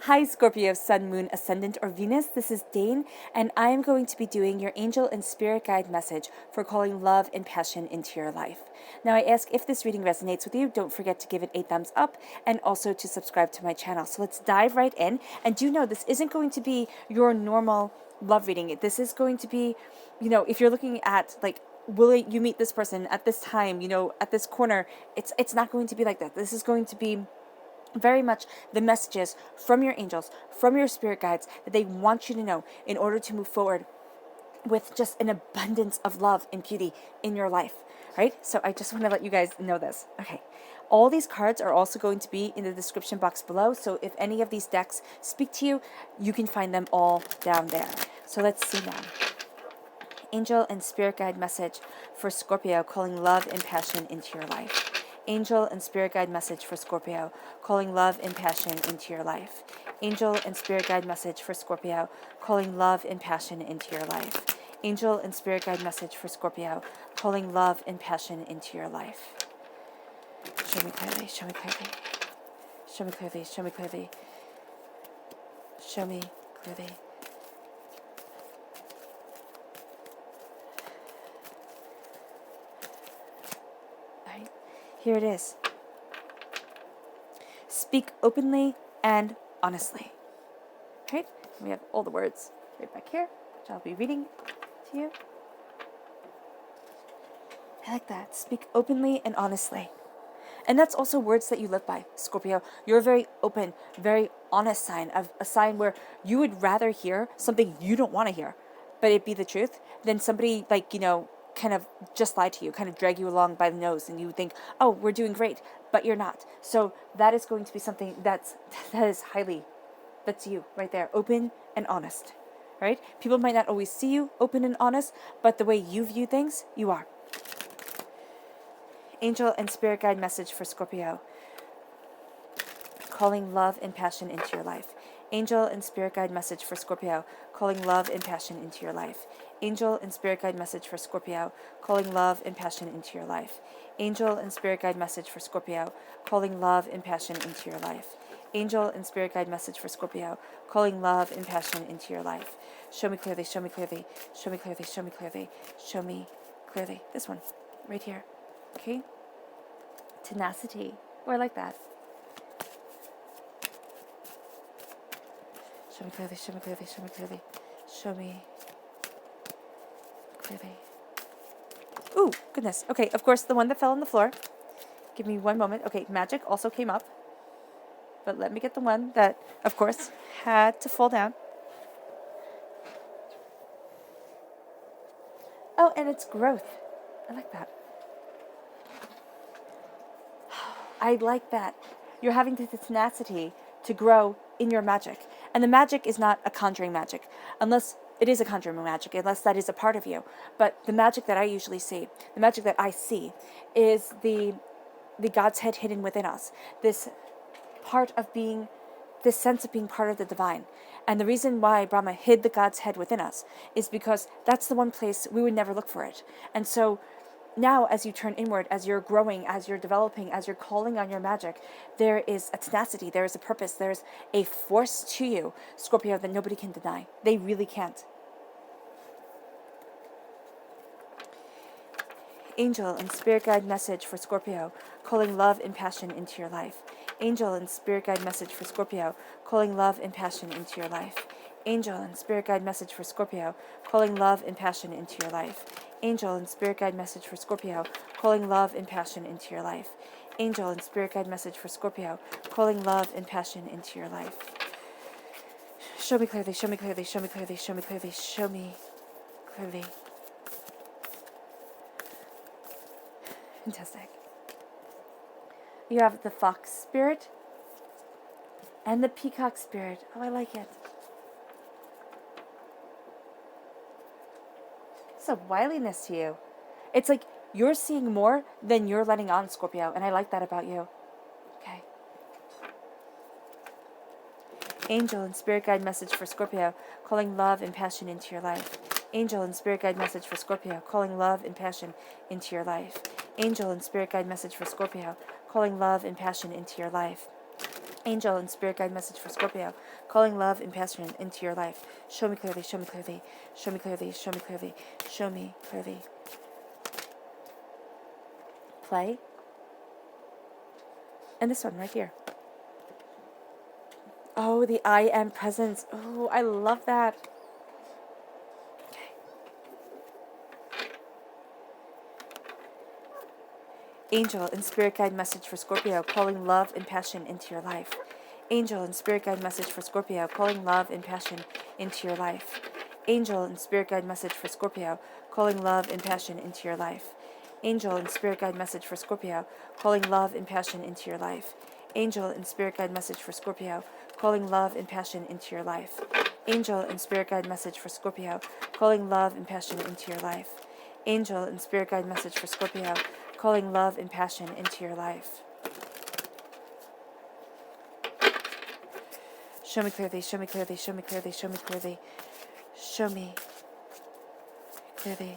Hi, Scorpio, Sun, Moon, Ascendant, or Venus. This is Dane, and I am going to be doing your angel and spirit guide message for calling love and passion into your life. Now, I ask if this reading resonates with you, don't forget to give it a thumbs up and also to subscribe to my channel. So let's dive right in. And do know this isn't going to be your normal love reading. This is going to be, if you're looking at like, will you meet this person at this time, at this corner, it's not going to be like that. This is going to be very much the messages from your angels, from your spirit guides that they want you to know in order to move forward with just an abundance of love and beauty in your life, right? So I just want to let you guys know this. Okay. All these cards are also going to be in the description box below. So if any of these decks speak to you, you can find them all down there. So let's see now. Angel and spirit guide message for Scorpio, calling love and passion into your life. Angel and spirit guide message for Scorpio, calling love and passion into your life. Angel and spirit guide message for Scorpio, calling love and passion into your life. Angel and spirit guide message for Scorpio, calling love and passion into your life. Show me clearly, show me clearly. Show me clearly, show me clearly. Show me clearly. Here it is. Speak openly and honestly. Right? We have all the words right back here, which I'll be reading to you. I like that. Speak openly and honestly. And that's also words that you live by, Scorpio. You're a very open, very honest sign, of a sign where you would rather hear something you don't want to hear, but it be the truth, than somebody kind of just lie to you, kind of drag you along by the nose, and you think, oh, we're doing great, but you're not. So that is going to be something that's you right there, open and honest, right? People might not always see you open and honest, but the way you view things, you are. Angel and spirit guide message for Scorpio, calling love and passion into your life. Angel and spirit guide message for Scorpio, calling love and passion into your life. Angel and spirit guide message for Scorpio, calling love and passion into your life. Angel and spirit guide message for Scorpio, calling love and passion into your life. Angel and spirit guide message for Scorpio, calling love and passion into your life. Show me clearly, show me clearly, show me clearly, show me clearly, show me clearly. This one, right here. Okay? Tenacity. Oh, I like that. Show me clearly, show me clearly, show me clearly. Show me clearly. Ooh, goodness. Okay, of course, the one that fell on the floor. Give me one moment. Okay, magic also came up. But let me get the one that, of course, had to fall down. Oh, and it's growth. I like that. I like that. You're having the tenacity to grow in your magic. And the magic is not a conjuring magic, unless it is a conjuring magic, unless that is a part of you. But the magic that I usually see, the magic that I see, is the God's head hidden within us. This part of being, this sense of being part of the divine. And the reason why Brahma hid the God's head within us is because that's the one place we would never look for it. And so now, as you turn inward, as you're growing, as you're developing, as you're calling on your magic, there is a tenacity, there is a purpose, there's a force to you, Scorpio, that nobody can deny. They really can't. Angel and spirit guide message for Scorpio, calling love and passion into your life. Angel and spirit guide message for Scorpio, calling love and passion into your life. Angel and spirit guide message for Scorpio, calling love and passion into your life. Angel and spirit guide message for Scorpio, calling love and passion into your life. Angel and spirit guide message for Scorpio, calling love and passion into your life. Show me clearly, show me clearly, show me clearly, show me clearly, show me clearly. Fantastic. You have the Fox Spirit and the Peacock Spirit. Oh, I like it. It's a wiliness to you. It's like you're seeing more than you're letting on, Scorpio, and I like that about you. Okay. Angel and spirit guide message for Scorpio, calling love and passion into your life. Angel and spirit guide message for Scorpio, calling love and passion into your life. Angel and spirit guide message for Scorpio, calling love and passion into your life. Angel and spirit guide message for Scorpio, calling love and passion into your life. Show me clearly, show me clearly, show me clearly, show me clearly, show me clearly. Play. And this one right here. Oh, the I am presence. Oh, I love that. Angel and spirit guide message for Scorpio, calling love and passion into your life. Angel and spirit guide message for Scorpio, calling love and passion into your life. Angel and spirit guide message for Scorpio, calling love and passion into your life. Angel and spirit guide message for Scorpio, calling love and passion into your life. Angel and spirit guide message for Scorpio, calling love and passion into your life. Angel and spirit guide message for Scorpio, calling love and passion into your life. Angel and spirit guide message for Scorpio, calling love and passion into your life. Show me clearly, show me clearly, show me clearly, show me clearly. Show me clearly.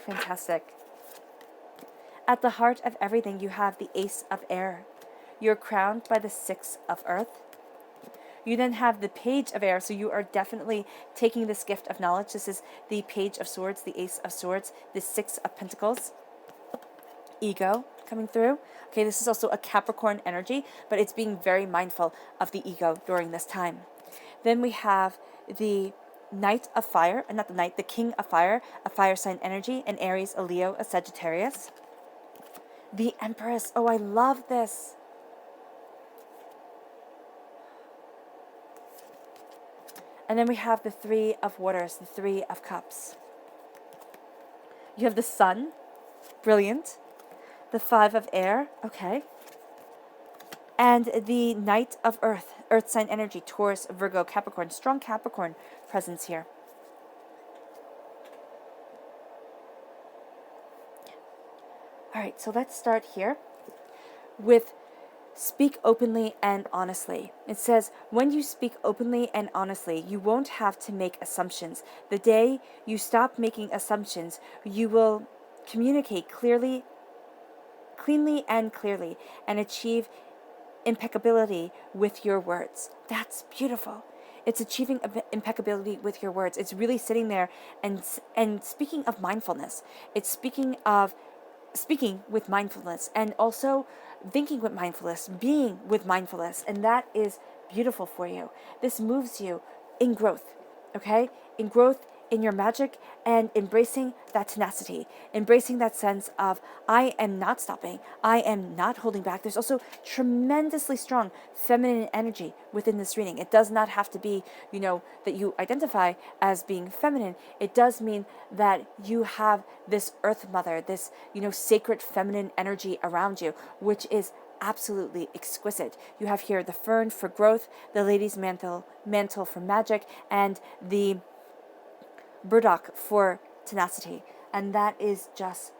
Fantastic. At the heart of everything, you have the Ace of Air. You're crowned by the Six of Earth. You then have the Page of Air, so you are definitely taking this gift of knowledge. This is the Page of Swords, the Ace of Swords, the Six of Pentacles. Ego coming through. Okay, this is also a Capricorn energy, but it's being very mindful of the ego during this time. Then we have the Knight of Fire, not the Knight, the King of Fire, a fire sign energy, an Aries, a Leo, a Sagittarius. The Empress. Oh, I love this. And then we have the Three of Waters, the Three of Cups. You have the Sun, brilliant. The Five of Air, okay. And the Knight of Earth, Earth sign energy, Taurus, Virgo, Capricorn. Strong Capricorn presence here. All right, so let's start here with speak openly and honestly. It says, when you speak openly and honestly, you won't have to make assumptions. The day you stop making assumptions, you will communicate cleanly and clearly, and achieve impeccability with your words. That's beautiful. It's achieving impeccability with your words. It's really sitting there and speaking of mindfulness. It's speaking with mindfulness, and also thinking with mindfulness, being with mindfulness, and that is beautiful for you. This moves you in growth, okay? In growth, in your magic, and embracing that tenacity, embracing that sense of, I am not stopping, I am not holding back. There's also tremendously strong feminine energy within this reading. It does not have to be, that you identify as being feminine. It does mean that you have this Earth Mother, this, sacred feminine energy around you, which is absolutely exquisite. You have here the fern for growth, the lady's mantle for magic, and the burdock for tenacity, and that is just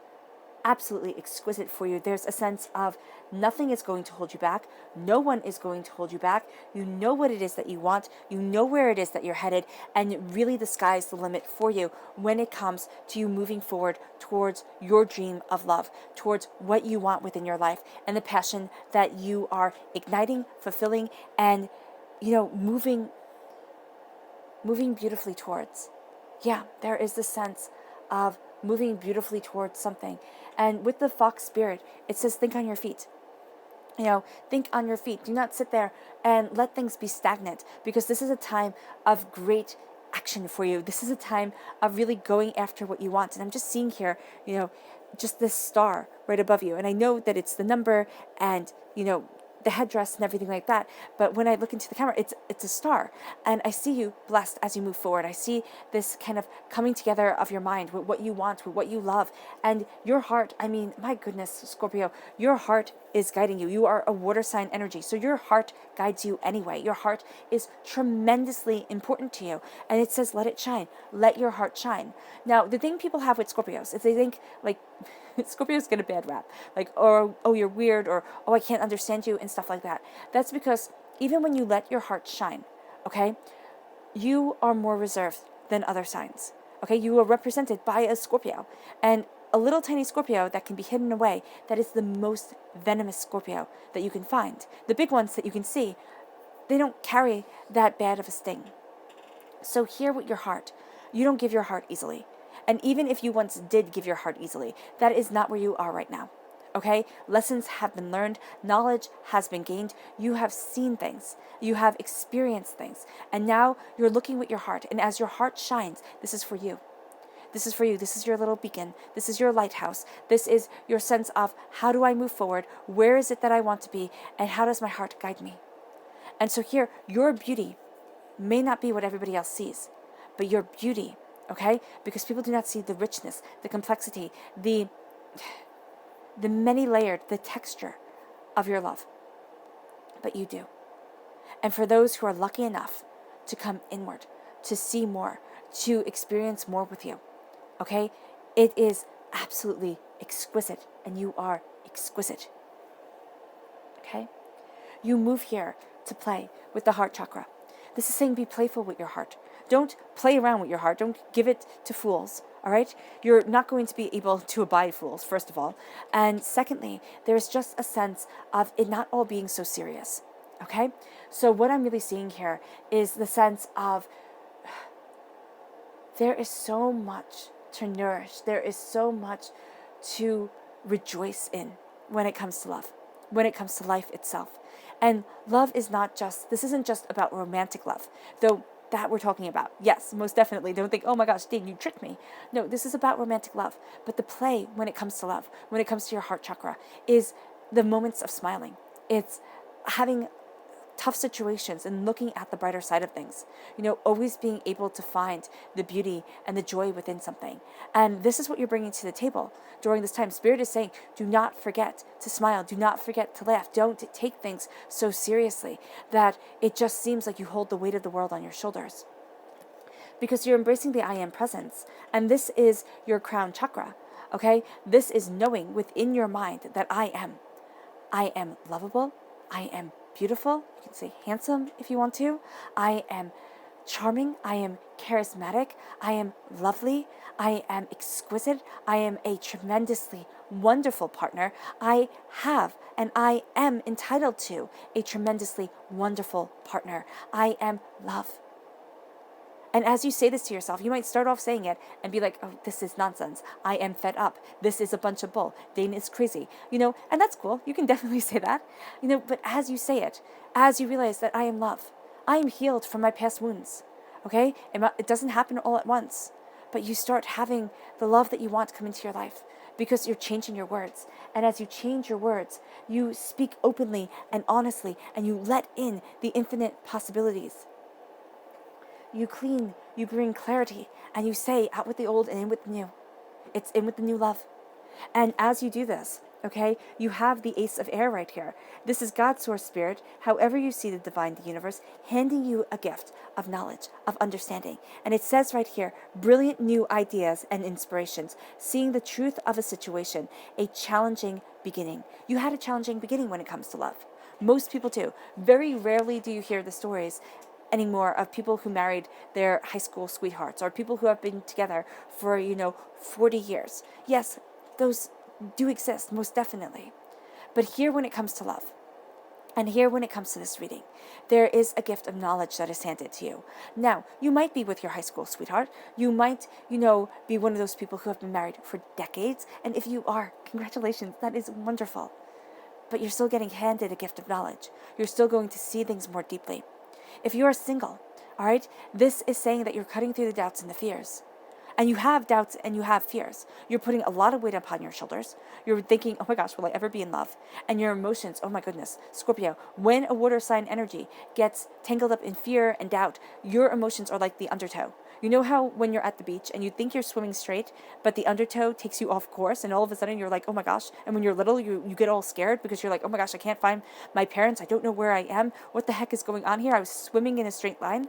absolutely exquisite for you. There's a sense of nothing is going to hold you back. No one is going to hold you back. You know what it is that you want. You know where it is that you're headed, and really the sky's the limit for you when it comes to you moving forward towards your dream of love, towards what you want within your life, and the passion that you are igniting, fulfilling, and moving beautifully towards. Yeah, there is this sense of moving beautifully towards something. And with the fox spirit, it says think on your feet. Think on your feet. Do not sit there and let things be stagnant, because this is a time of great action for you. This is a time of really going after what you want. And I'm just seeing here, just this star right above you. And I know that it's the number and, the headdress and everything like that, but when I look into the camera, it's a star, and I see you blessed as you move forward. I see this kind of coming together of your mind with what you want, with what you love, and your heart. I mean, my goodness, Scorpio, your heart is guiding you. You are a water sign energy, so your heart guides you anyway. Your heart is tremendously important to you, and it says let it shine. Let your heart shine. Now, the thing people have with Scorpios is they think like Scorpios get a bad rap, like, or, oh, you're weird, or, oh, I can't understand you, and stuff like that. That's because even when you let your heart shine, okay, you are more reserved than other signs. Okay, you are represented by a Scorpio, and a little tiny Scorpio that can be hidden away, that is the most venomous Scorpio that you can find. The big ones that you can see, they don't carry that bad of a sting. So hear with your heart. You don't give your heart easily. And even if you once did give your heart easily, that is not where you are right now. Okay? Lessons have been learned. Knowledge has been gained. You have seen things. You have experienced things. And now you're looking with your heart. And as your heart shines, this is for you. This is for you. This is your little beacon. This is your lighthouse. This is your sense of, how do I move forward? Where is it that I want to be? And how does my heart guide me? And so here, your beauty may not be what everybody else sees, but your beauty, okay? Because people do not see the richness, the complexity, the many layered, the texture of your love. But you do. And for those who are lucky enough to come inward, to see more, to experience more with you, okay? It is absolutely exquisite, and you are exquisite. Okay? You move here to play with the heart chakra. This is saying be playful with your heart. Don't play around with your heart. Don't give it to fools, all right? You're not going to be able to abide fools, first of all. And secondly, there's just a sense of it not all being so serious, okay? So what I'm really seeing here is the sense of there is so much to nourish. There is so much to rejoice in when it comes to love, when it comes to life itself. And love is not just, this isn't just about romantic love, though that we're talking about. Yes, most definitely. Don't think, oh my gosh, Dave, you tricked me. No, this is about romantic love. But the play when it comes to love, when it comes to your heart chakra, is the moments of smiling. It's having tough situations and looking at the brighter side of things. You know, always being able to find the beauty and the joy within something. And this is what you're bringing to the table during this time. Spirit is saying, do not forget to smile. Do not forget to laugh. Don't take things so seriously that it just seems like you hold the weight of the world on your shoulders. Because you're embracing the I am presence. And this is your crown chakra. Okay? This is knowing within your mind that I am. I am lovable. I am beautiful. You can say handsome if you want to. I am charming. I am charismatic. I am lovely. I am exquisite. I am a tremendously wonderful partner. I have and I am entitled to a tremendously wonderful partner. I am love. And as you say this to yourself, you might start off saying it and be like, oh, this is nonsense. I am fed up. This is a bunch of bull. Dane is crazy. You know, and that's cool. You can definitely say that. You know, but as you say it, as you realize that I am love, I am healed from my past wounds. Okay? It doesn't happen all at once. But you start having the love that you want come into your life because you're changing your words. And as you change your words, you speak openly and honestly, and you let in the infinite possibilities. You clean, you bring clarity, and you say, out with the old and in with the new. It's in with the new love. And as you do this, okay, you have the Ace of Air right here. This is God's source spirit, however you see the divine, the universe, handing you a gift of knowledge, of understanding. And it says right here, brilliant new ideas and inspirations, seeing the truth of a situation, a challenging beginning. You had a challenging beginning when it comes to love. Most people do. Very rarely do you hear the stories anymore of people who married their high school sweethearts or people who have been together for, 40 years. Yes, those do exist, most definitely. But here when it comes to love, and here when it comes to this reading, there is a gift of knowledge that is handed to you. Now, you might be with your high school sweetheart. You might, be one of those people who have been married for decades. And if you are, congratulations, that is wonderful. But you're still getting handed a gift of knowledge. You're still going to see things more deeply. If you are single, all right, this is saying that you're cutting through the doubts and the fears. And you have doubts and you have fears. You're putting a lot of weight upon your shoulders. You're thinking, oh my gosh, will I ever be in love? And your emotions, oh my goodness, Scorpio, when a water sign energy gets tangled up in fear and doubt, your emotions are like the undertow. You know how when you're at the beach and you think you're swimming straight, but the undertow takes you off course and all of a sudden you're like, oh my gosh. And when you're little, you get all scared because you're like, oh my gosh, I can't find my parents. I don't know where I am. What the heck is going on here? I was swimming in a straight line.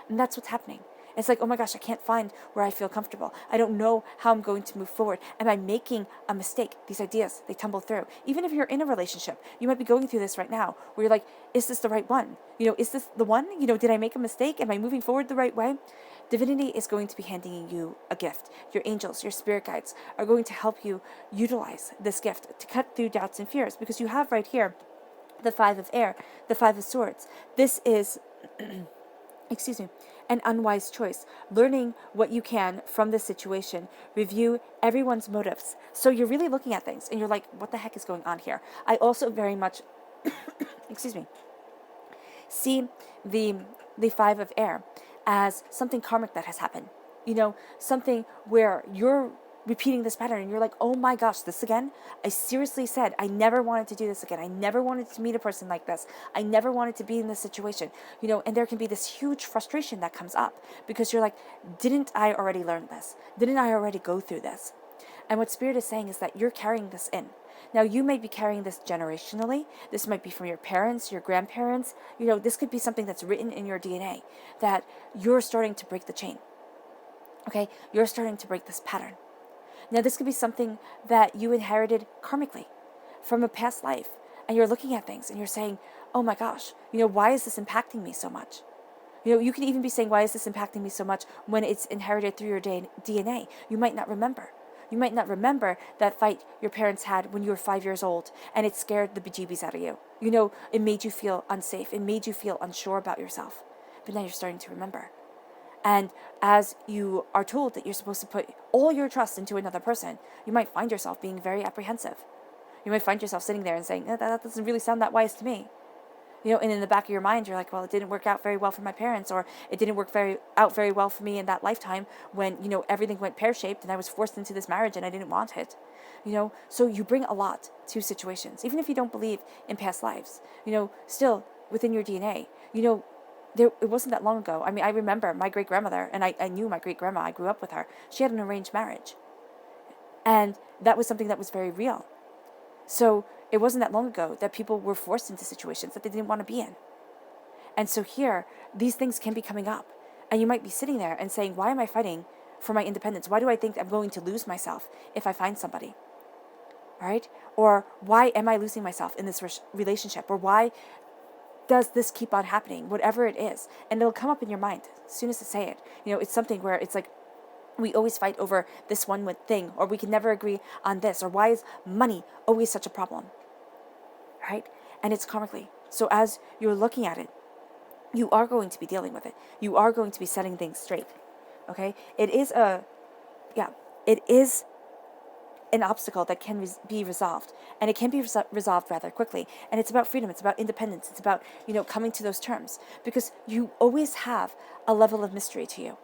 And that's what's happening. It's like, oh my gosh, I can't find where I feel comfortable. I don't know how I'm going to move forward. Am I making a mistake? These ideas, they tumble through. Even if you're in a relationship, you might be going through this right now where you're like, is this the right one? Is this the one? Did I make a mistake? Am I moving forward the right way? Divinity is going to be handing you a gift. Your angels, your spirit guides are going to help you utilize this gift to cut through doubts and fears, because you have right here the Five of Air, the Five of Swords. This is excuse me, an unwise choice. Learning what you can from this situation. Review everyone's motives. So you're really looking at things and you're like, what the heck is going on here? I also very much, excuse me, see the Five of Air as something karmic that has happened. Something where you're repeating this pattern and you're like, oh my gosh, this again? I seriously said I never wanted to do this again. I never wanted to meet a person like this. I never wanted to be in this situation. And there can be this huge frustration that comes up because you're like, didn't I already learn this? Didn't I already go through this? And what Spirit is saying is that you're carrying this in. Now, you may be carrying this generationally. This might be from your parents, your grandparents. This could be something that's written in your DNA that you're starting to break the chain. Okay? You're starting to break this pattern. Now, this could be something that you inherited karmically from a past life. And you're looking at things and you're saying, oh my gosh, why is this impacting me so much? You can even be saying, why is this impacting me so much when it's inherited through your DNA? You might not remember. You might not remember that fight your parents had when you were 5 years old and it scared the bejeebies out of you. It made you feel unsafe. It made you feel unsure about yourself. But now you're starting to remember. And as you are told that you're supposed to put all your trust into another person, you might find yourself being very apprehensive. You might find yourself sitting there and saying, that doesn't really sound that wise to me. And in the back of your mind, you're like, well, it didn't work out very well for my parents, or it didn't work out very well for me in that lifetime when, everything went pear-shaped and I was forced into this marriage and I didn't want it. So you bring a lot to situations, even if you don't believe in past lives, still within your DNA, it wasn't that long ago. I mean, I remember my great-grandmother, and I knew my great-grandma, I grew up with her. She had an arranged marriage. And that was something that was very real. So it wasn't that long ago that people were forced into situations that they didn't want to be in. And so here, these things can be coming up. And you might be sitting there and saying, why am I fighting for my independence? Why do I think I'm going to lose myself if I find somebody? Right? Or why am I losing myself in this relationship? Or why does this keep on happening? Whatever it is. And it'll come up in your mind as soon as I say it. It's something where it's like, we always fight over this one thing, or we can never agree on this, or why is money always such a problem? Right? And it's karmically. So as you're looking at it, you are going to be dealing with it. You are going to be setting things straight. Okay? It is an obstacle that can be resolved, and it can be resolved rather quickly. And it's about freedom. It's about independence. It's about, coming to those terms, because you always have a level of mystery to you.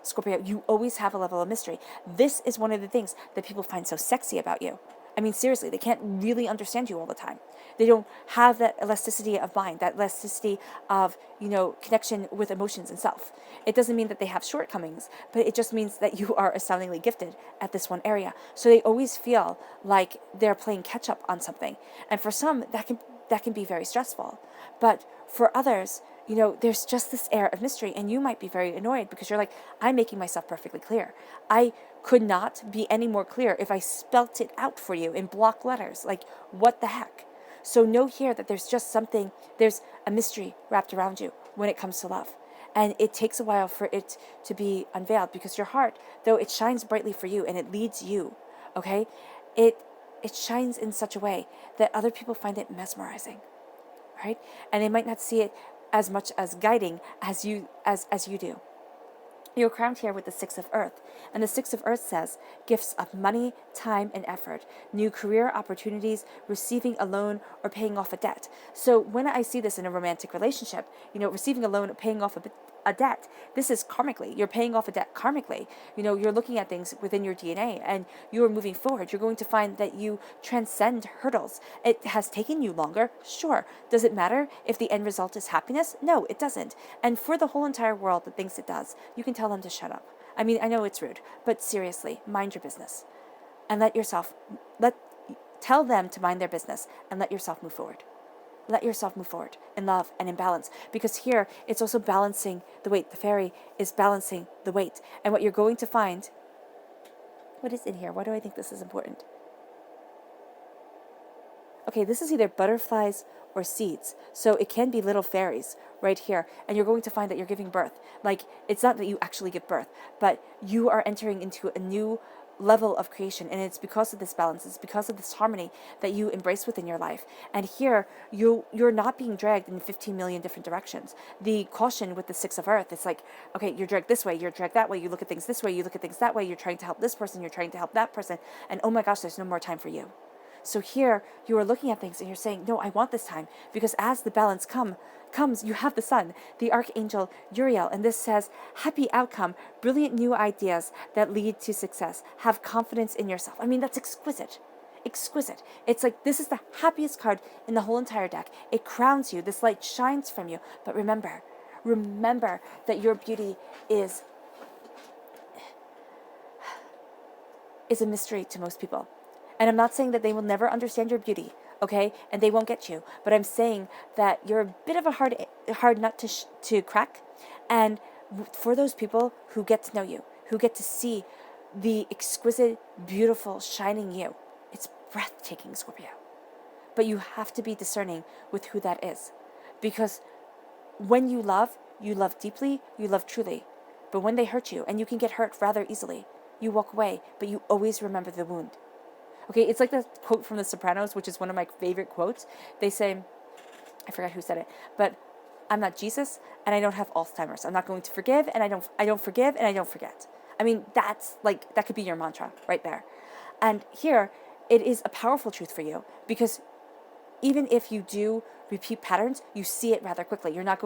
Scorpio, you always have a level of mystery. This is one of the things that people find so sexy about you. I mean, seriously, they can't really understand you all the time. They don't have that elasticity of mind, that elasticity of, connection with emotions and self. It doesn't mean that they have shortcomings, but it just means that you are astoundingly gifted at this one area. So they always feel like they're playing catch up on something. And for some, that can be very stressful. But for others, there's just this air of mystery, and you might be very annoyed because you're like, I'm making myself perfectly clear. I could not be any more clear if I spelt it out for you in block letters. Like, what the heck? So know here that there's a mystery wrapped around you when it comes to love. And it takes a while for it to be unveiled, because your heart, though it shines brightly for you and it leads you, okay, it shines in such a way that other people find it mesmerizing, right? And they might not see it as much as guiding as you do. You're crowned here with the Six of Earth. And the Six of Earth says, gifts of money, time, and effort, new career opportunities, receiving a loan, or paying off a debt. So when I see this in a romantic relationship, receiving a loan or paying off a debt, this is karmically. You're paying off a debt karmically. You're looking at things within your DNA and you are moving forward. You're going to find that you transcend hurdles. It has taken you longer, sure. Does it matter if the end result is happiness? No, it doesn't. And for the whole entire world that thinks it does, you can tell them to shut up. I mean, I know it's rude, but seriously, mind your business. And tell them to mind their business and let yourself move forward. let yourself move forward in love and in balance. Because here, it's also balancing the weight. The fairy is balancing the weight. And what you're going to find, what is in here? Why do I think this is important? Okay, this is either butterflies or seeds. So it can be little fairies right here. And you're going to find that you're giving birth. Like, it's not that you actually give birth, but you are entering into a new level of creation, and it's because of this balance, it's because of this harmony that you embrace within your life. And here you're not being dragged in 15 million different directions. The caution with the Six of Earth, it's like, okay, you're dragged this way, you're dragged that way, you look at things this way, you look at things that way, you're trying to help this person, you're trying to help that person, and oh my gosh, there's no more time for you. So here you are looking at things and you're saying, no, I want this time, because as the balance comes, you have the sun, the archangel Uriel, and this says, happy outcome, brilliant new ideas that lead to success. Have confidence in yourself. I mean, that's exquisite. Exquisite. It's like, this is the happiest card in the whole entire deck. It crowns you. This light shines from you. But remember that your beauty is a mystery to most people. And I'm not saying that they will never understand your beauty, okay? And they won't get you. But I'm saying that you're a bit of a hard nut to crack. And for those people who get to know you, who get to see the exquisite, beautiful, shining you, it's breathtaking, Scorpio. But you have to be discerning with who that is. Because when you love deeply, you love truly. But when they hurt you, and you can get hurt rather easily, you walk away, but you always remember the wound. Okay, it's like the quote from The Sopranos, which is one of my favorite quotes. They say, I forgot who said it, but I'm not Jesus, and I don't have Alzheimer's. I'm not going to forgive, and I don't forgive, and I don't forget. I mean, that's like, that could be your mantra right there. And here, it is a powerful truth for you, because even if you do repeat patterns, you see it rather quickly. You're not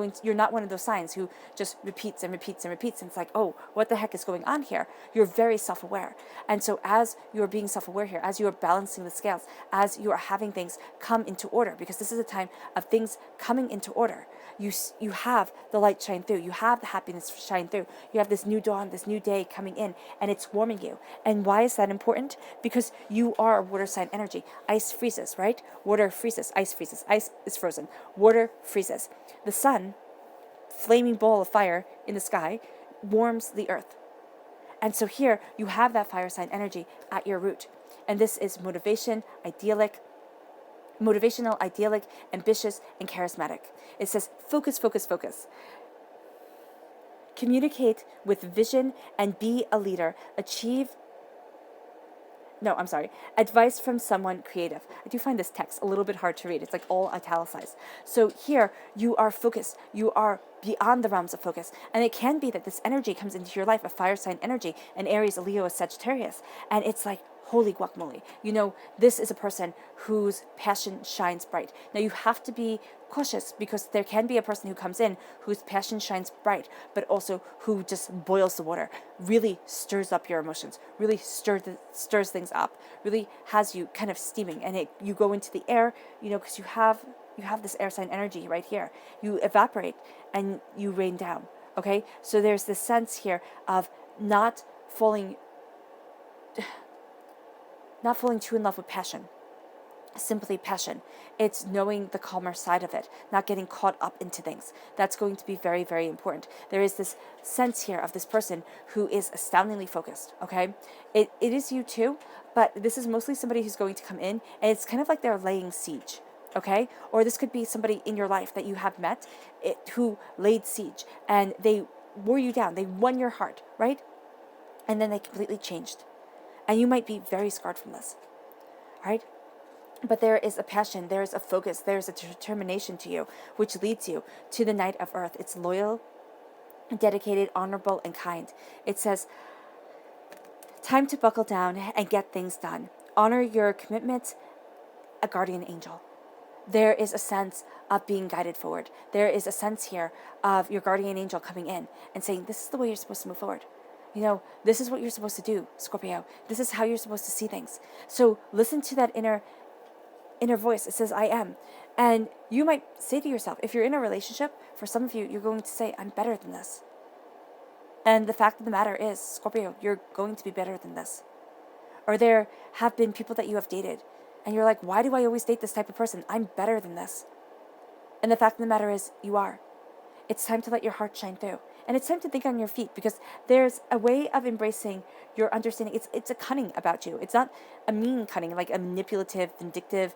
one of those signs who just repeats and repeats and repeats, and it's like, oh, what the heck is going on here? You're very self-aware. And so as you are being self-aware here, as you are balancing the scales, as you are having things come into order, because this is a time of things coming into order, you have the light shine through, you have the happiness shine through, you have this new dawn, this new day coming in, and it's warming you. And why is that important? Because you are a water sign energy. Ice freezes, right? Water freezes, ice freezes, ice is frozen, water freezes. The sun, flaming ball of fire in the sky, warms the earth. And so here you have that fire sign energy at your root. And this is motivational, idyllic, ambitious, and charismatic. It says, focus, focus, focus. Communicate with vision and be a leader. Advice from someone creative. I do find this text a little bit hard to read. It's like all italicized. So here you are focused. You are beyond the realms of focus. And it can be that this energy comes into your life, a fire sign energy, an Aries, a Leo, a Sagittarius. And it's like, holy guacamole. You know, this is a person whose passion shines bright. Now you have to be cautious, because there can be a person who comes in whose passion shines bright, but also who just boils the water, really stirs up your emotions, really stirs things up, really has you kind of steaming, and you go into the air, you know, because you have this air sign energy right here. You evaporate and you rain down. Okay, so there's this sense here of not falling too in love with passion. Simply passion. It's knowing the calmer side of it, not getting caught up into things. That's going to be very, very important. There is this sense here of this person who is astoundingly focused, okay? It is you too, but this is mostly somebody who's going to come in, and it's kind of like they're laying siege, okay? Or this could be somebody in your life that you have met who laid siege, and they wore you down, they won your heart, right? And then they completely changed. And you might be very scarred from this, right? But there is a passion, there is a focus, there is a determination to you, which leads you to the Knight of Earth. It's loyal, dedicated, honorable, and kind. It says, time to buckle down and get things done. Honor your commitment, a guardian angel. There is a sense of being guided forward. There is a sense here of your guardian angel coming in and saying, this is the way you're supposed to move forward. You know, this is what you're supposed to do, Scorpio. This is how you're supposed to see things. So listen to that inner voice. It says, I am. And you might say to yourself, if you're in a relationship, for some of you, you're going to say, I'm better than this. And the fact of the matter is, Scorpio, you're going to be better than this. Or there have been people that you have dated, and you're like, why do I always date this type of person? I'm better than this. And the fact of the matter is, you are. It's time to let your heart shine through. And it's time to think on your feet, because there's a way of embracing your understanding. It's a cunning about you. It's not a mean cunning, like a manipulative, vindictive,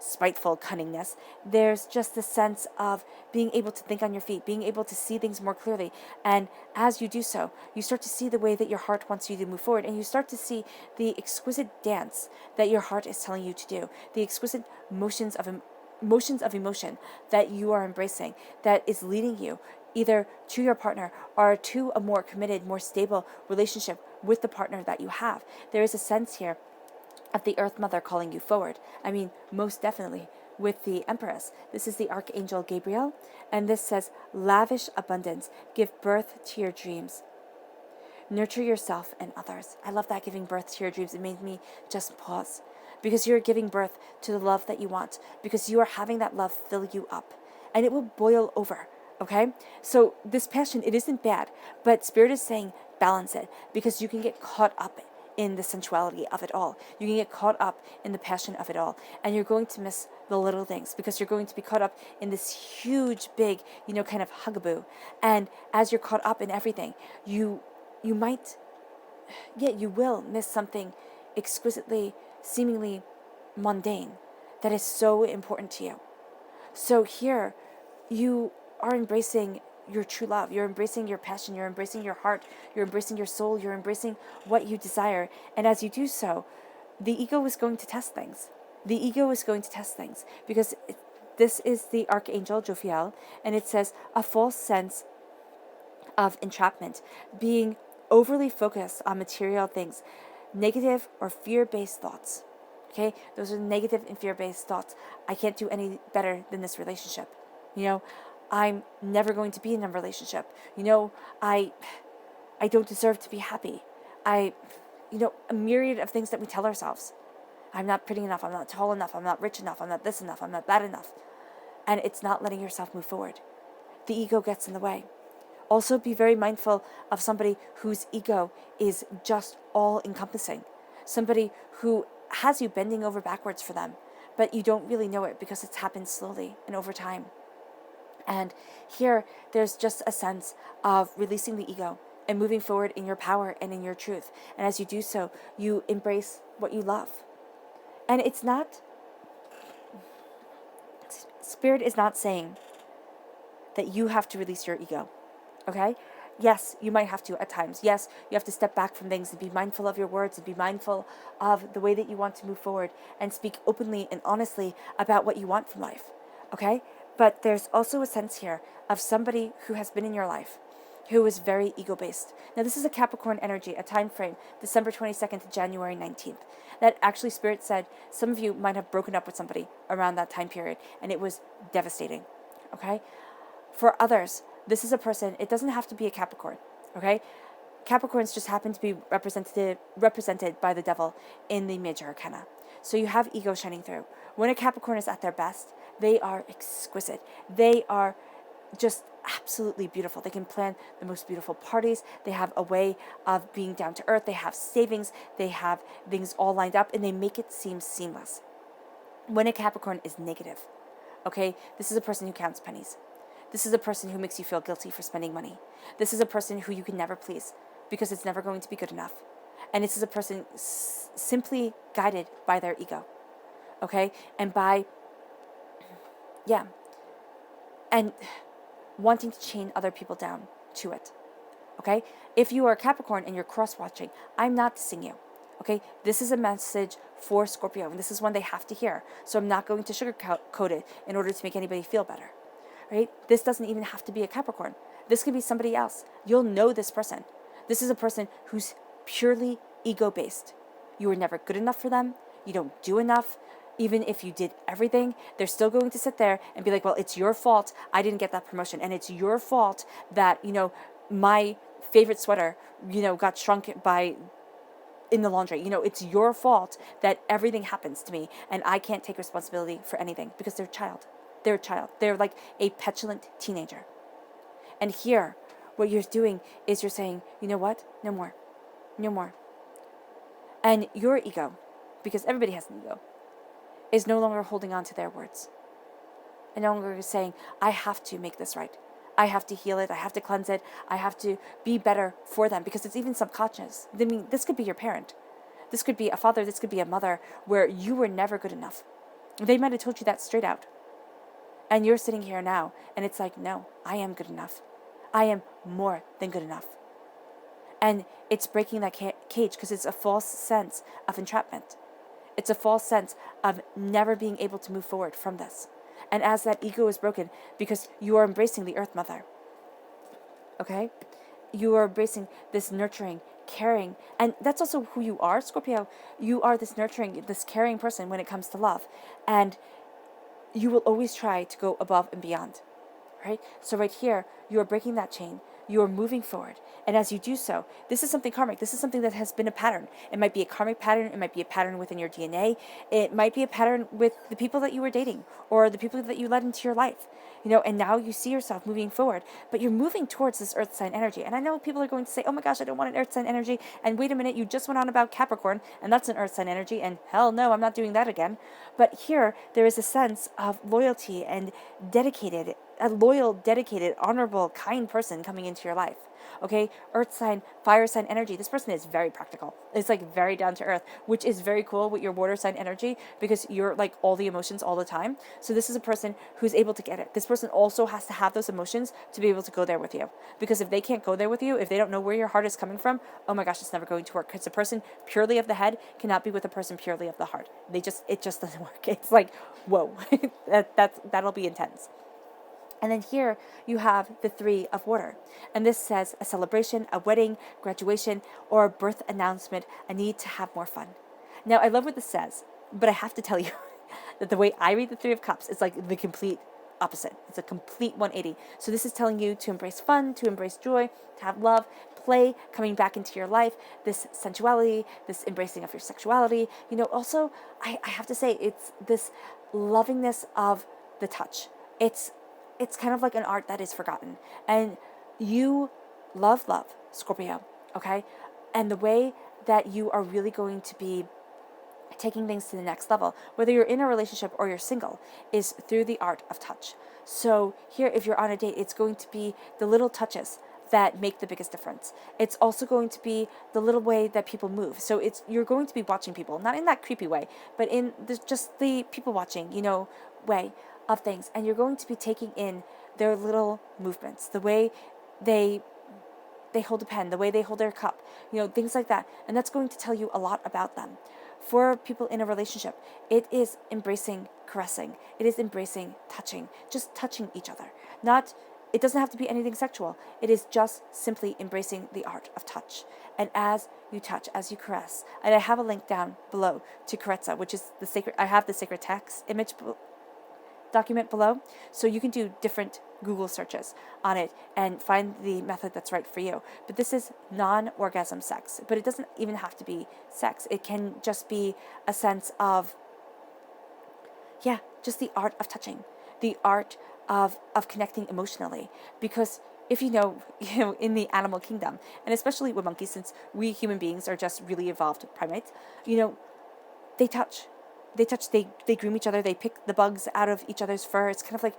spiteful cunningness. There's just the sense of being able to think on your feet, being able to see things more clearly. And as you do so, you start to see the way that your heart wants you to move forward, and you start to see the exquisite dance that your heart is telling you to do, the exquisite motions of emotion that you are embracing, that is leading you either to your partner or to a more committed, more stable relationship with the partner that you have. There is a sense here of the Earth Mother calling you forward. I mean, most definitely with the Empress. This is the Archangel Gabriel, and this says, lavish abundance, give birth to your dreams. Nurture yourself and others. I love that, giving birth to your dreams. It made me just pause, because you're giving birth to the love that you want, because you are having that love fill you up, and it will boil over. Okay? So this passion, it isn't bad, but Spirit is saying balance it, because you can get caught up in the sensuality of it all. You can get caught up in the passion of it all, and you're going to miss the little things, because you're going to be caught up in this huge, big, kind of hugaboo. And as you're caught up in everything, you might, you will miss something exquisitely, seemingly mundane that is so important to you. So here, you are embracing your true love. You're embracing your passion. You're embracing your heart. You're embracing your soul. You're embracing what you desire. And as you do so, the ego is going to test things. The ego is going to test things, because this is the Archangel Jophiel, and it says a false sense of entrapment, being overly focused on material things, negative or fear-based thoughts. Okay, those are negative and fear-based thoughts. I can't do any better than this relationship. I'm never going to be in a relationship. I don't deserve to be happy. A myriad of things that we tell ourselves. I'm not pretty enough. I'm not tall enough. I'm not rich enough. I'm not this enough. I'm not that enough. And it's not letting yourself move forward. The ego gets in the way. Also, be very mindful of somebody whose ego is just all-encompassing. Somebody who has you bending over backwards for them, but you don't really know it, because it's happened slowly and over time. And here, there's just a sense of releasing the ego and moving forward in your power and in your truth. And as you do so, you embrace what you love. And it's not, Spirit is not saying that you have to release your ego. Okay? Yes, you might have to at times. Yes, you have to step back from things and be mindful of your words and be mindful of the way that you want to move forward and speak openly and honestly about what you want from life. Okay? But there's also a sense here of somebody who has been in your life who is very ego-based. Now, this is a Capricorn energy, a time frame, December 22nd to January 19th. That actually, Spirit said, some of you might have broken up with somebody around that time period, and it was devastating. Okay? For others, this is a person, it doesn't have to be a Capricorn, okay? Capricorns just happen to be represented by the devil in the major arcana. So you have ego shining through. When a Capricorn is at their best, they are exquisite. They are just absolutely beautiful. They can plan the most beautiful parties. They have a way of being down to earth. They have savings. They have things all lined up, and they make it seem seamless. When a Capricorn is negative, okay, this is a person who counts pennies. This is a person who makes you feel guilty for spending money. This is a person who you can never please, because it's never going to be good enough. And this is a person simply guided by their ego, okay? And by, and wanting to chain other people down to it, okay? If you are a Capricorn and you're cross-watching, I'm not dissing you, okay? This is a message for Scorpio, and this is one they have to hear. So I'm not going to sugarcoat it in order to make anybody feel better. Right? This doesn't even have to be a Capricorn. This could be somebody else. You'll know this person. This is a person who's purely ego-based. You were never good enough for them. You don't do enough. Even if you did everything, they're still going to sit there and be like, well, it's your fault I didn't get that promotion. And it's your fault that, my favorite sweater, got shrunk in the laundry. It's your fault that everything happens to me and I can't take responsibility for anything, because they're a child. They're a child. They're like a petulant teenager. And here, what you're doing is you're saying, you know what? No more. No more. And your ego, because everybody has an ego, is no longer holding on to their words. and no longer saying, I have to make this right. I have to heal it. I have to cleanse it. I have to be better for them, because it's even subconscious. I mean, this could be your parent. This could be a father. This could be a mother, where you were never good enough. They might have told you that straight out. And you're sitting here now, and it's like, no, I am good enough. I am more than good enough. And it's breaking that cage, because it's a false sense of entrapment. It's a false sense of never being able to move forward from this. And as that ego is broken, because you are embracing the Earth Mother, okay? You are embracing this nurturing, caring, and that's also who you are, Scorpio. You are this nurturing, this caring person when it comes to love. And you will always try to go above and beyond, right? So right here, you are breaking that chain. You are moving forward. And as you do so, this is something karmic. This is something that has been a pattern. It might be a karmic pattern. It might be a pattern within your DNA. It might be a pattern with the people that you were dating or the people that you led into your life. And now you see yourself moving forward, but you're moving towards this earth sign energy. And I know people are going to say, oh my gosh, I don't want an earth sign energy. And wait a minute, you just went on about Capricorn, and that's an earth sign energy. And hell no, I'm not doing that again. But here, there is a sense of loyalty and a loyal, dedicated, honorable, kind person coming into your life. Okay, earth sign, fire sign energy. This person is very practical. It's like very down to earth, which is very cool with your water sign energy, because you're like all the emotions all the time. So this is a person who's able to get it. This person also has to have those emotions to be able to go there with you. Because if they can't go there with you, if they don't know where your heart is coming from, oh my gosh, it's never going to work. Because a person purely of the head cannot be with a person purely of the heart. It just doesn't work. It's like, whoa, that'll be intense. And then here you have the 3 of water. And this says a celebration, a wedding, graduation, or a birth announcement, a need to have more fun. Now, I love what this says, but I have to tell you that the way I read the 3 of Cups is like the complete opposite. It's a complete 180. So this is telling you to embrace fun, to embrace joy, to have love, play coming back into your life, this sensuality, this embracing of your sexuality. Also, I have to say, it's this lovingness of the touch. It's kind of like an art that is forgotten. And you love, Scorpio, okay? And the way that you are really going to be taking things to the next level, whether you're in a relationship or you're single, is through the art of touch. So here, if you're on a date, it's going to be the little touches that make the biggest difference. It's also going to be the little way that people move. So you're going to be watching people, not in that creepy way, but in just the people watching, way of things. And you're going to be taking in their little movements, the way they hold a pen, the way they hold their cup, things like that. And that's going to tell you a lot about them. For people in a relationship, it is embracing caressing. It is embracing touching, just touching each other. It doesn't have to be anything sexual. It is just simply embracing the art of touch. And as you touch, as you caress, and I have a link down below to Carezza, which is I have the sacred text image document below, so you can do different Google searches on it and find the method that's right for you. But this is non-orgasm sex, but it doesn't even have to be sex. It can just be a sense of, just the art of touching, the art of connecting emotionally. Because if you know, in the animal kingdom, and especially with monkeys, since we human beings are just really evolved primates, they touch. They groom each other, they pick the bugs out of each other's fur. It's kind of like,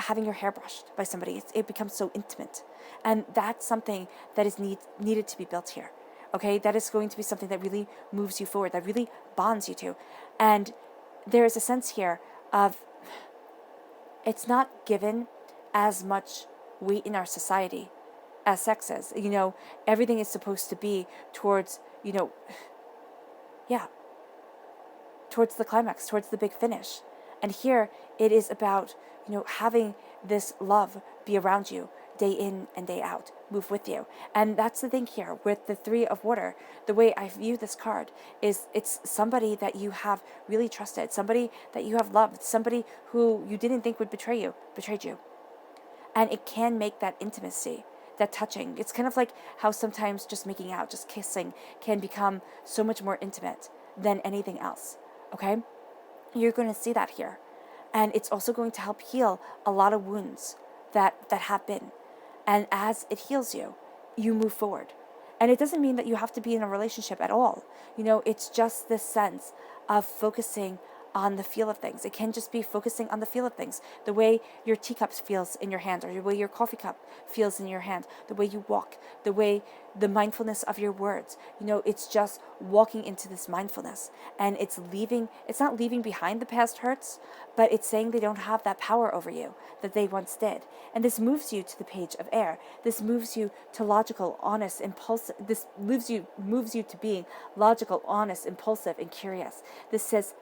having your hair brushed by somebody. It becomes so intimate. And that's something that is needed to be built here. Okay, that is going to be something that really moves you forward, that really bonds you to. And there is a sense here of, it's not given as much weight in our society as sex is. Everything is supposed to be towards, towards the climax, towards the big finish. And here it is about, having this love be around you day in and day out, move with you. And that's the thing here with the 3 of water. The way I view this card is it's somebody that you have really trusted, somebody that you have loved, somebody who you didn't think would betray you, betrayed you. And it can make that intimacy, that touching. It's kind of like how sometimes just making out, just kissing can become so much more intimate than anything else. Okay? You're going to see that here. And it's also going to help heal a lot of wounds that have been. And as it heals you, you move forward. And it doesn't mean that you have to be in a relationship at all. It's just this sense of focusing on the feel of things. It can just be focusing on the feel of things, the way your teacup feels in your hand, or the way your coffee cup feels in your hand, the way you walk, the way the mindfulness of your words. It's just walking into this mindfulness, and it's not leaving behind the past hurts, but it's saying they don't have that power over you that they once did. And this moves you to the page of air. This moves you to logical, honest, impulsive. This moves you to being logical, honest, impulsive, and curious. This says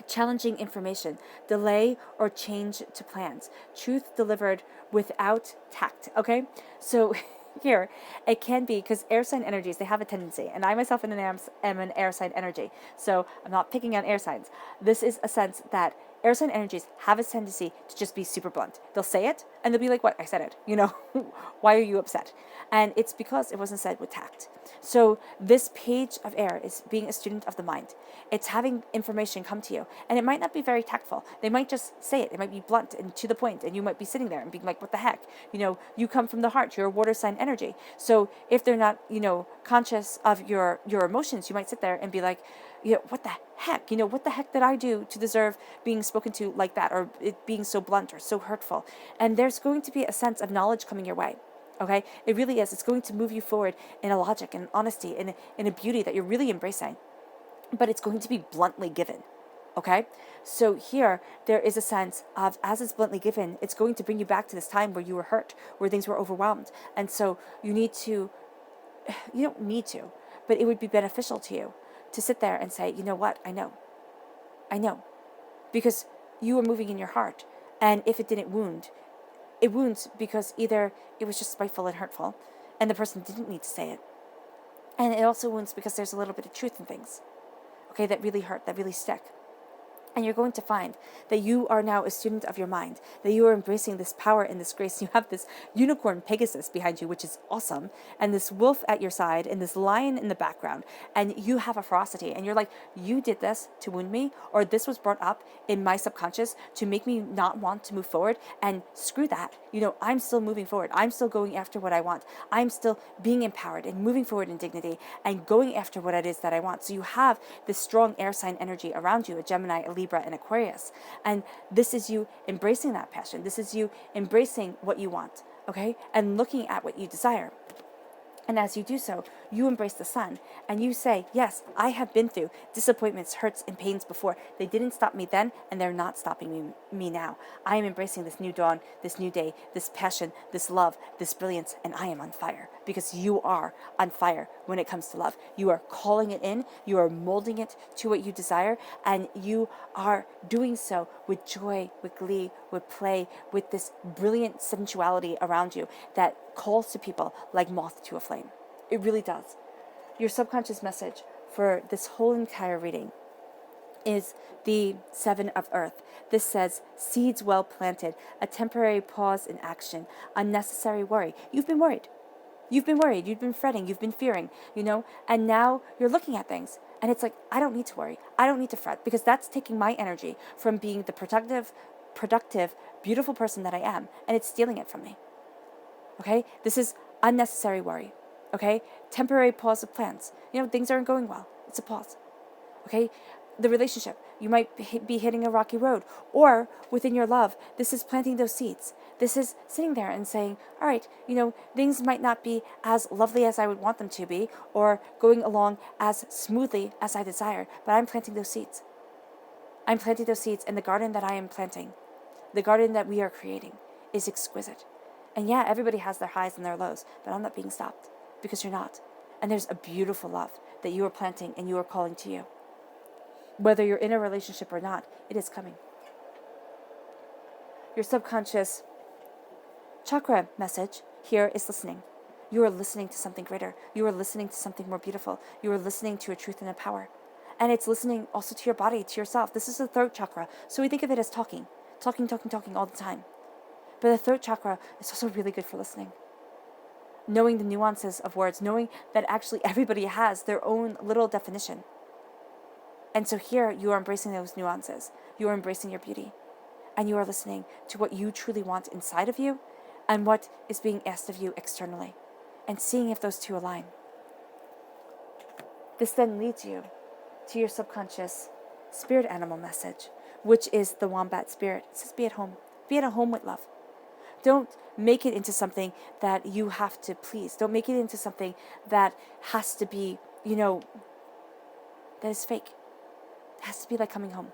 challenging information, delay or change to plans, truth delivered without tact. Okay, so here it can be, because air sign energies, they have a tendency, and I myself am an air sign energy, so I'm not picking on air signs. This is a sense that air sign energies have a tendency to just be super blunt. They'll say it and they'll be like, what? I said it. Why are you upset? And it's because it wasn't said with tact. So this page of air is being a student of the mind. It's having information come to you, and it might not be very tactful. They might just say it. It might be blunt and to the point, and you might be sitting there and being like, what the heck? You come from the heart. You're a water sign energy. So if they're not, conscious of your emotions, you might sit there and be like, what the heck? What the heck did I do to deserve being spoken to like that, or it being so blunt or so hurtful? And there's going to be a sense of knowledge coming your way. Okay, it really is. It's going to move you forward in a logic and honesty, in a beauty that you're really embracing, but it's going to be bluntly given. Okay, so here there is a sense of, as it's bluntly given, it's going to bring you back to this time where you were hurt, where things were overwhelmed, and so you don't need to, but it would be beneficial to you to sit there and say, you know what, I know, because you were moving in your heart, and if it didn't wound, it wounds because either it was just spiteful and hurtful, and the person didn't need to say it, and it also wounds because there's a little bit of truth in things, okay, that really hurt, that really stick. And you're going to find that you are now a student of your mind, that you are embracing this power and this grace. You have this unicorn Pegasus behind you, which is awesome, and this wolf at your side, and this lion in the background, and you have a ferocity, and you're like, you did this to wound me, or this was brought up in my subconscious to make me not want to move forward, and screw that. I'm still moving forward. I'm still going after what I want. I'm still being empowered and moving forward in dignity and going after what it is that I want. So you have this strong air sign energy around you, a Gemini, a Libra, and Aquarius. And this is you embracing that passion. This is you embracing what you want, okay? And looking at what you desire. And as you do so, you embrace the sun, and you say, yes, I have been through disappointments, hurts, and pains before. They didn't stop me then, and they're not stopping me now. I am embracing this new dawn, this new day, this passion, this love, this brilliance, and I am on fire, because you are on fire when it comes to love. You are calling it in, you are molding it to what you desire, and you are doing so with joy, with glee, with play, with this brilliant sensuality around you that calls to people like moth to a flame. It really does. Your subconscious message for this whole entire reading is the Seven of Earth. This says, seeds well planted, a temporary pause in action, unnecessary worry. You've been worried. You've been worried. You've been fretting. You've been fearing, and now you're looking at things. And it's like, I don't need to worry. I don't need to fret, because that's taking my energy from being the productive, beautiful person that I am, and it's stealing it from me. Okay? This is unnecessary worry. Okay? Temporary pause of plans. Things aren't going well. It's a pause. Okay? The relationship. You might be hitting a rocky road. Or within your love, this is planting those seeds. This is sitting there and saying, all right, things might not be as lovely as I would want them to be, or going along as smoothly as I desire, but I'm planting those seeds. I'm planting those seeds, and the garden that I am planting, the garden that we are creating, is exquisite. And yeah, everybody has their highs and their lows, but I'm not being stopped, because you're not. And there's a beautiful love that you are planting and you are calling to you. Whether you're in a relationship or not, it is coming. Your subconscious chakra message here is listening. You are listening to something greater. You are listening to something more beautiful. You are listening to a truth and a power. And it's listening also to your body, to yourself. This is the throat chakra. So we think of it as talking all the time. But the throat chakra is also really good for listening. Knowing the nuances of words, knowing that actually everybody has their own little definition. And so here you are embracing those nuances. You are embracing your beauty. And you are listening to what you truly want inside of you and what is being asked of you externally. And seeing if those two align. This then leads you to your subconscious spirit animal message, which is the wombat spirit. It says be at home. Be at home with love. Don't make it into something that you have to please. Don't make it into something that has to be, that is fake. It has to be like coming home.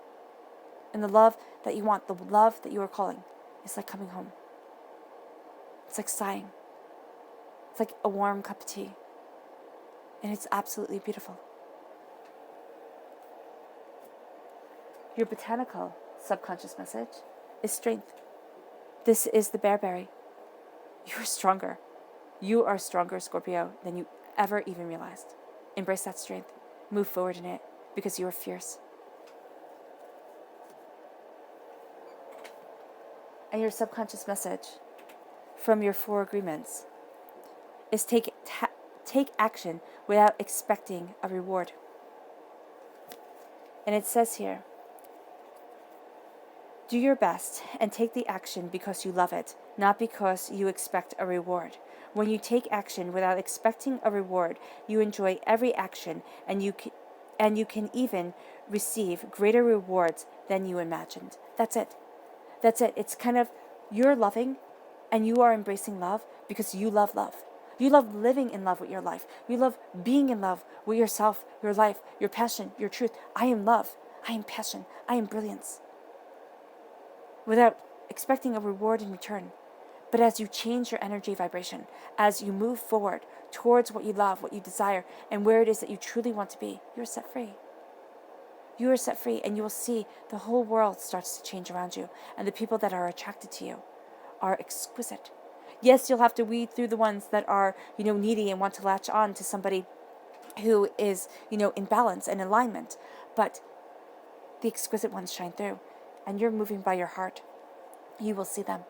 And the love that you want, the love that you are calling, is like coming home. It's like sighing. It's like a warm cup of tea. And it's absolutely beautiful. Your botanical subconscious message is strength. This is the bearberry. You're stronger. You are stronger, Scorpio, than you ever even realized. Embrace that strength. Move forward in it because you are fierce. And your subconscious message from your 4 agreements is take action without expecting a reward. And it says here, do your best and take the action because you love it, not because you expect a reward. When you take action without expecting a reward, you enjoy every action, and you can even receive greater rewards than you imagined. That's it. That's it. It's kind of, you're loving and you are embracing love because you love love. You love living in love with your life. You love being in love with yourself, your life, your passion, your truth. I am love. I am passion. I am brilliance. Without expecting a reward in return. But as you change your energy vibration, as you move forward towards what you love, what you desire, and where it is that you truly want to be, you're set free. You are set free, and you will see the whole world starts to change around you, and the people that are attracted to you are exquisite. Yes, you'll have to weed through the ones that are, needy and want to latch on to somebody who is, in balance and alignment, but the exquisite ones shine through, and you're moving by your heart. You will see them.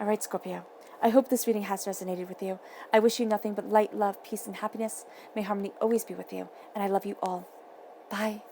All right, Scorpio. I hope this reading has resonated with you. I wish you nothing but light, love, peace, and happiness. May harmony always be with you, and I love you all. Bye.